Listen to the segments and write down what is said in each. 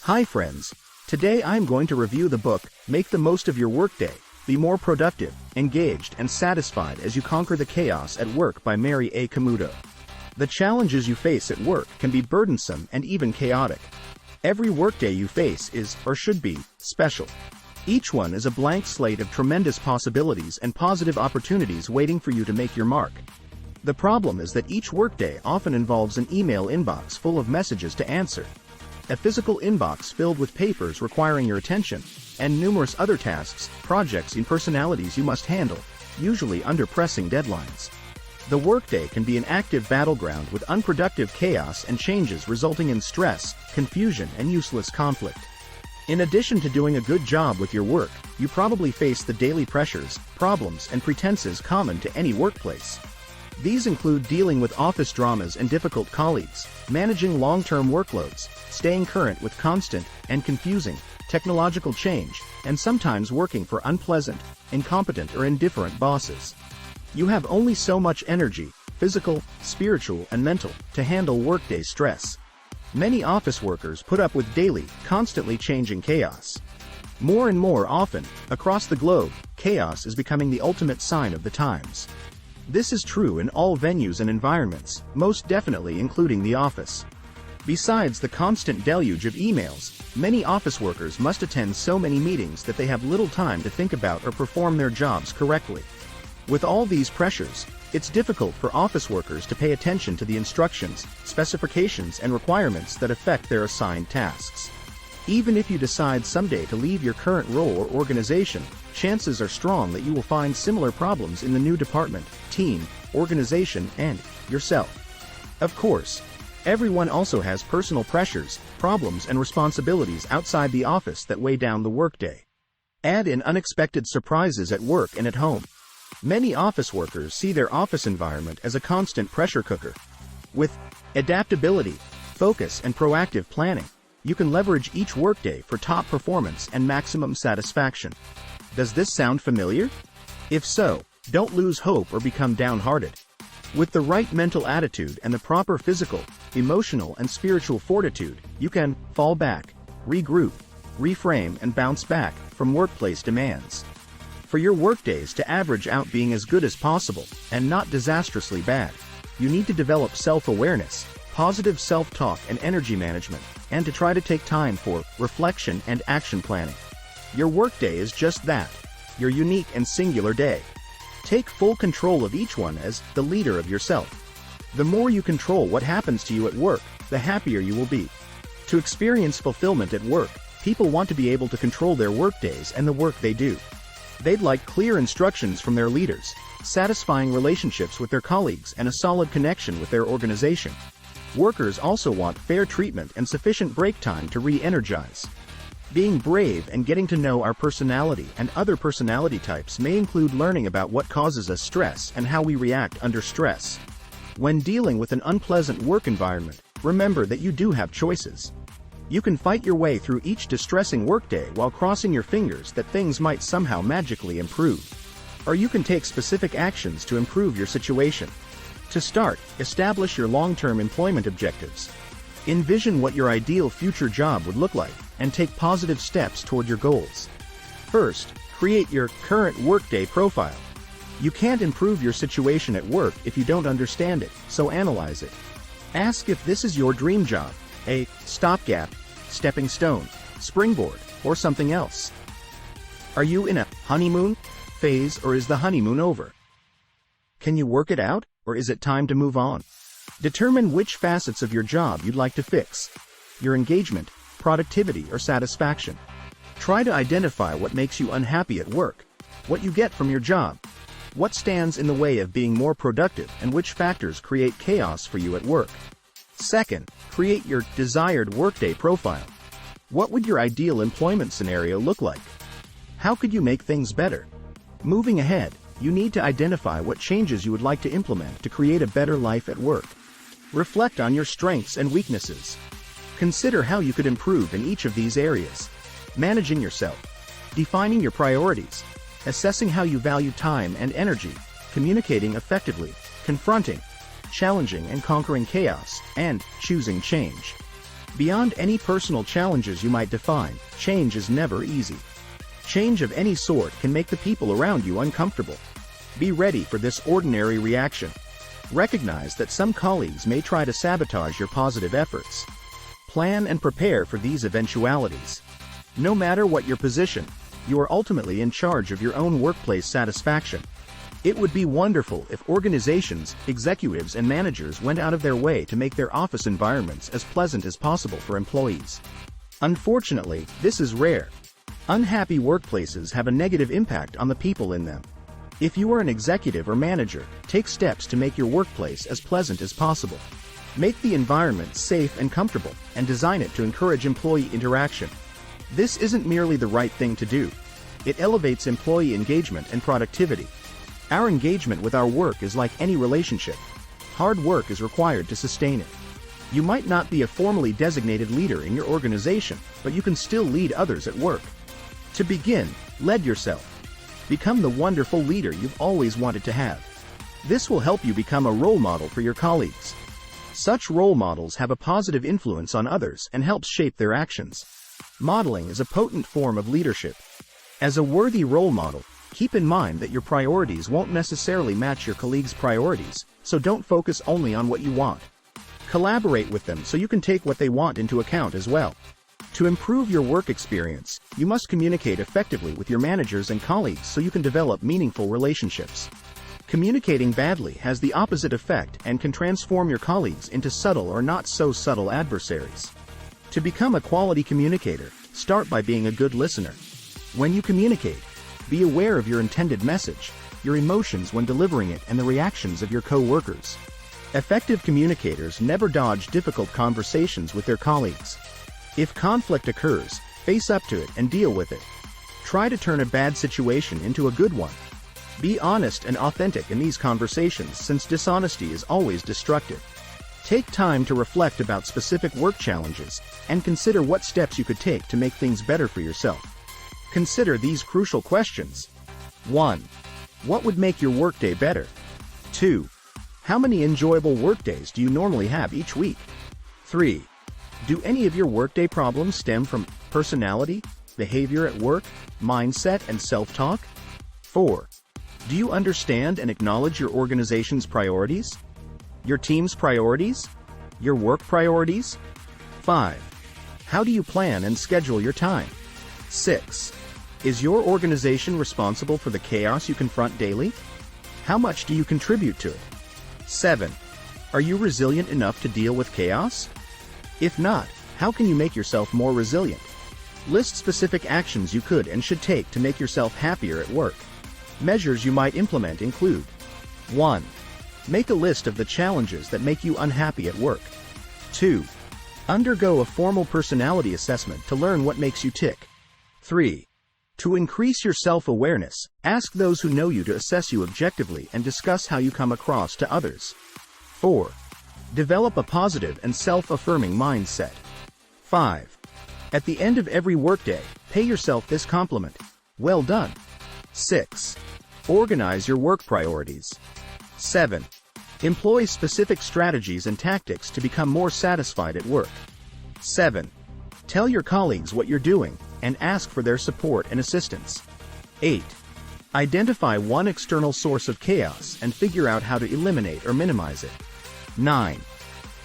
Hi friends, today I'm going to review the book, Make the Most of Your Workday, Be More Productive, Engaged and Satisfied as You Conquer the Chaos at Work by Mary A. Camuto. The challenges you face at work can be burdensome and even chaotic. Every workday you face is, or should be, special. Each one is a blank slate of tremendous possibilities and positive opportunities waiting for you to make your mark. The problem is that each workday often involves an email inbox full of messages to answer, a physical inbox filled with papers requiring your attention, and numerous other tasks, projects and personalities you must handle, usually under pressing deadlines. The workday can be an active battleground with unproductive chaos and changes resulting in stress, confusion, and useless conflict. In addition to doing a good job with your work, you probably face the daily pressures, problems, and pretenses common to any workplace. These include dealing with office dramas and difficult colleagues, managing long-term workloads, staying current with constant and confusing technological change, and sometimes working for unpleasant, incompetent, or indifferent bosses. You have only so much energy, physical, spiritual, and mental, to handle workday stress. Many office workers put up with daily, constantly changing chaos. More and more often, across the globe, chaos is becoming the ultimate sign of the times. This is true in all venues and environments, most definitely including the office. Besides the constant deluge of emails, many office workers must attend so many meetings that they have little time to think about or perform their jobs correctly. With all these pressures, it's difficult for office workers to pay attention to the instructions, specifications, and requirements that affect their assigned tasks. Even if you decide someday to leave your current role or organization, chances are strong that you will find similar problems in the new department, team, organization, and yourself. Of course, everyone also has personal pressures, problems, and responsibilities outside the office that weigh down the workday. Add in unexpected surprises at work and at home. Many office workers see their office environment as a constant pressure cooker. With adaptability, focus, and proactive planning, you can leverage each workday for top performance and maximum satisfaction. Does this sound familiar? If so, don't lose hope or become downhearted. With the right mental attitude and the proper physical, emotional, and spiritual fortitude, you can fall back, regroup, reframe, and bounce back from workplace demands. For your workdays to average out being as good as possible, and not disastrously bad, you need to develop self-awareness, positive self-talk, and energy management, and to try to take time for reflection and action planning. Your workday is just that, your unique and singular day. Take full control of each one as the leader of yourself. The more you control what happens to you at work, the happier you will be. To experience fulfillment at work, people want to be able to control their workdays and the work they do. They'd like clear instructions from their leaders, satisfying relationships with their colleagues, and a solid connection with their organization. Workers also want fair treatment and sufficient break time to re-energize. Being brave and getting to know our personality and other personality types may include learning about what causes us stress and how we react under stress. When dealing with an unpleasant work environment, remember that you do have choices. You can fight your way through each distressing workday while crossing your fingers that things might somehow magically improve. Or you can take specific actions to improve your situation. To start, establish your long-term employment objectives. Envision what your ideal future job would look like, and take positive steps toward your goals. First, create your current workday profile. You can't improve your situation at work if you don't understand it, so analyze it. Ask if this is your dream job, a stopgap, stepping stone, springboard, or something else. Are you in a honeymoon phase, or is the honeymoon over? Can you work it out, or is it time to move on? Determine which facets of your job you'd like to fix: your engagement, productivity, or satisfaction. Try to identify what makes you unhappy at work, what you get from your job, what stands in the way of being more productive, and which factors create chaos for you at work. Second, create your desired workday profile. What would your ideal employment scenario look like? How could you make things better? Moving ahead, you need to identify what changes you would like to implement to create a better life at work. Reflect on your strengths and weaknesses. Consider how you could improve in each of these areas. Managing yourself, defining your priorities, assessing how you value time and energy, communicating effectively, confronting, challenging and conquering chaos, and choosing change. Beyond any personal challenges you might define, change is never easy. Change of any sort can make the people around you uncomfortable. Be ready for this ordinary reaction. Recognize that some colleagues may try to sabotage your positive efforts. Plan and prepare for these eventualities. No matter what your position, you are ultimately in charge of your own workplace satisfaction. It would be wonderful if organizations, executives, and managers went out of their way to make their office environments as pleasant as possible for employees. Unfortunately, this is rare. Unhappy workplaces have a negative impact on the people in them. If you are an executive or manager, take steps to make your workplace as pleasant as possible. Make the environment safe and comfortable, and design it to encourage employee interaction. This isn't merely the right thing to do. It elevates employee engagement and productivity. Our engagement with our work is like any relationship. Hard work is required to sustain it. You might not be a formally designated leader in your organization, but you can still lead others at work. To begin, lead yourself. Become the wonderful leader you've always wanted to have. This will help you become a role model for your colleagues. Such role models have a positive influence on others and helps shape their actions. Modeling is a potent form of leadership. As a worthy role model, keep in mind that your priorities won't necessarily match your colleagues' priorities, so don't focus only on what you want. Collaborate with them so you can take what they want into account as well. To improve your work experience, you must communicate effectively with your managers and colleagues so you can develop meaningful relationships. Communicating badly has the opposite effect and can transform your colleagues into subtle or not so subtle adversaries. To become a quality communicator, start by being a good listener. When you communicate, be aware of your intended message, your emotions when delivering it, and the reactions of your co-workers. Effective communicators never dodge difficult conversations with their colleagues. If conflict occurs, face up to it and deal with it. Try to turn a bad situation into a good one. Be honest and authentic in these conversations, since dishonesty is always destructive. Take time to reflect about specific work challenges and consider what steps you could take to make things better for yourself. Consider these crucial questions. 1. What would make your workday better? 2. How many enjoyable workdays do you normally have each week? 3. Do any of your workday problems stem from personality, behavior at work, mindset, and self-talk? 4. Do you understand and acknowledge your organization's priorities? Your team's priorities? Your work priorities? 5. How do you plan and schedule your time? 6. Is your organization responsible for the chaos you confront daily? How much do you contribute to it? 7. Are you resilient enough to deal with chaos? If not, how can you make yourself more resilient? List specific actions you could and should take to make yourself happier at work. Measures you might implement include: 1. Make a list of the challenges that make you unhappy at work. 2. Undergo a formal personality assessment to learn what makes you tick. 3. To increase your self-awareness, ask those who know you to assess you objectively and discuss how you come across to others. 4. Develop a positive and self-affirming mindset. 5. At the end of every workday, pay yourself this compliment: well done. 6. Organize your work priorities. 7. Employ specific strategies and tactics to become more satisfied at work. 7. Tell your colleagues what you're doing and ask for their support and assistance. 8. Identify one external source of chaos and figure out how to eliminate or minimize it. 9.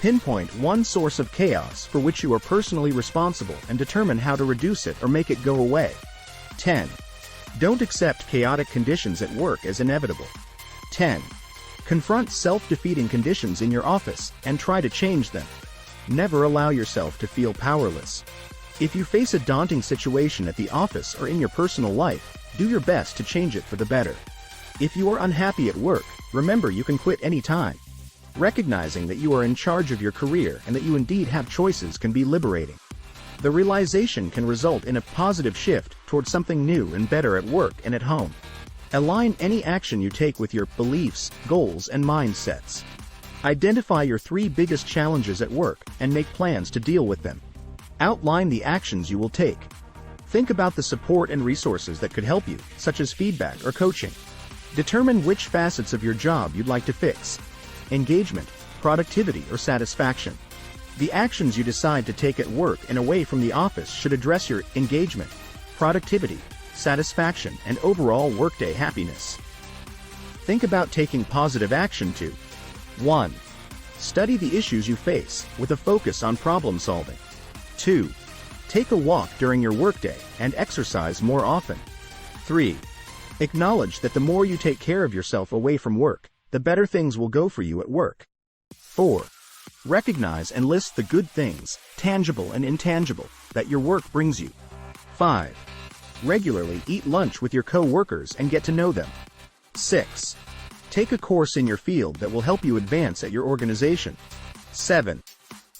Pinpoint one source of chaos for which you are personally responsible and determine how to reduce it or make it go away. 10. Don't accept chaotic conditions at work as inevitable. 10. Confront self-defeating conditions in your office and try to change them. Never allow yourself to feel powerless. If you face a daunting situation at the office or in your personal life, do your best to change it for the better. If you are unhappy at work, remember you can quit any time. Recognizing that you are in charge of your career and that you indeed have choices can be liberating. The realization can result in a positive shift towards something new and better at work and at home. Align any action you take with your beliefs, goals, and mindsets. Identify your 3 biggest challenges at work and make plans to deal with them. Outline the actions you will take. Think about the support and resources that could help you, such as feedback or coaching. Determine which facets of your job you'd like to fix: engagement, productivity, or satisfaction. The actions you decide to take at work and away from the office should address your engagement, productivity, satisfaction, and overall workday happiness. Think about taking positive action to 1. Study the issues you face, with a focus on problem solving. 2. Take a walk during your workday and exercise more often. 3. Acknowledge that the more you take care of yourself away from work, the better things will go for you at work. 4. Recognize and list the good things, tangible and intangible, that your work brings you. 5. Regularly eat lunch with your co-workers and get to know them. 6. Take a course in your field that will help you advance at your organization. 7.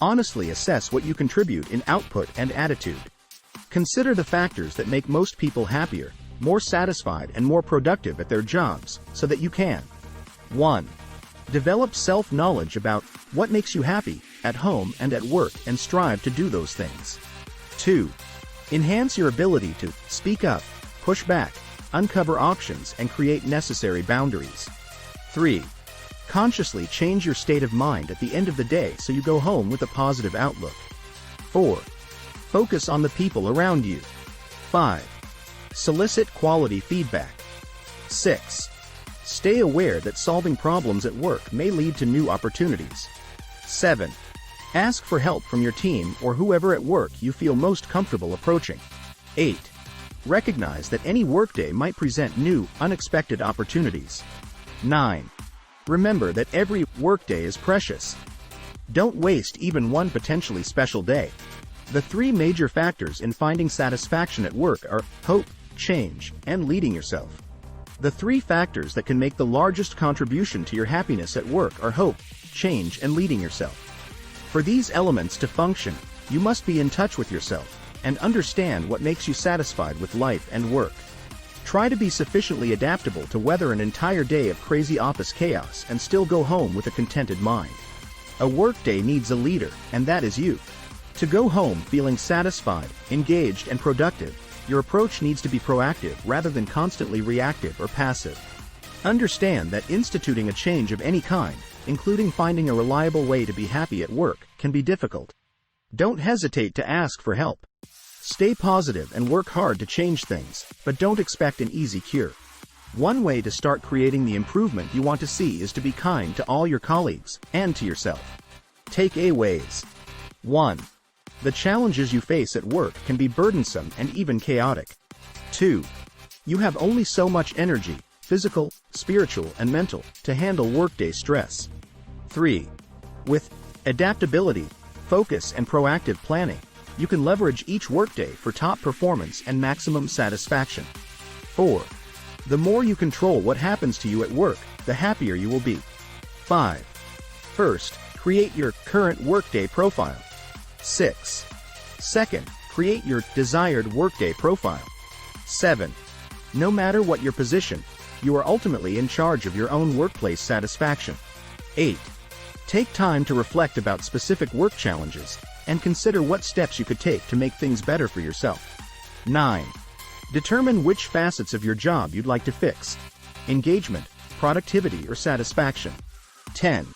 Honestly assess what you contribute in output and attitude. Consider the factors that make most people happier, more satisfied, and more productive at their jobs, so that you can 1. Develop self-knowledge about what makes you happy at home and at work and strive to do those things. 2. Enhance your ability to speak up, push back, uncover options, and create necessary boundaries. 3. Consciously change your state of mind at the end of the day so you go home with a positive outlook. 4. Focus on the people around you. 5. Solicit quality feedback. 6. Stay aware that solving problems at work may lead to new opportunities. 7. Ask for help from your team or whoever at work you feel most comfortable approaching. 8. Recognize that any workday might present new, unexpected opportunities. 9. Remember that every workday is precious. Don't waste even one potentially special day. The 3 major factors in finding satisfaction at work are hope, change, and leading yourself. The 3 factors that can make the largest contribution to your happiness at work are hope, change, and leading yourself. For these elements to function, you must be in touch with yourself and understand what makes you satisfied with life and work. Try to be sufficiently adaptable to weather an entire day of crazy office chaos and still go home with a contented mind. A workday needs a leader, and that is you. To go home feeling satisfied, engaged, and productive, your approach needs to be proactive rather than constantly reactive or passive. Understand that instituting a change of any kind, including finding a reliable way to be happy at work, can be difficult. Don't hesitate to ask for help. Stay positive and work hard to change things, but don't expect an easy cure. One way to start creating the improvement you want to see is to be kind to all your colleagues and to yourself. Take a ways. 1. The challenges you face at work can be burdensome and even chaotic. 2. You have only so much energy, physical, spiritual, and mental, to handle workday stress. 3. With adaptability, focus, and proactive planning, you can leverage each workday for top performance and maximum satisfaction. 4. The more you control what happens to you at work, the happier you will be. 5. First, create your current workday profile. 6. Second, create your desired workday profile. 7. No matter what your position, you are ultimately in charge of your own workplace satisfaction. 8. Take time to reflect about specific work challenges and consider what steps you could take to make things better for yourself. 9. Determine which facets of your job you'd like to fix: engagement, productivity, or satisfaction. 10.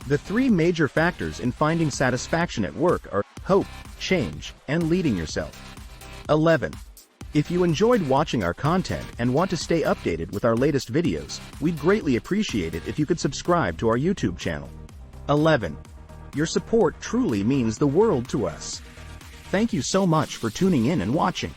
The 3 major factors in finding satisfaction at work are hope, change, and leading yourself. 11. If you enjoyed watching our content and want to stay updated with our latest videos, we'd greatly appreciate it if you could subscribe to our YouTube channel. 11. Your support truly means the world to us. Thank you so much for tuning in and watching.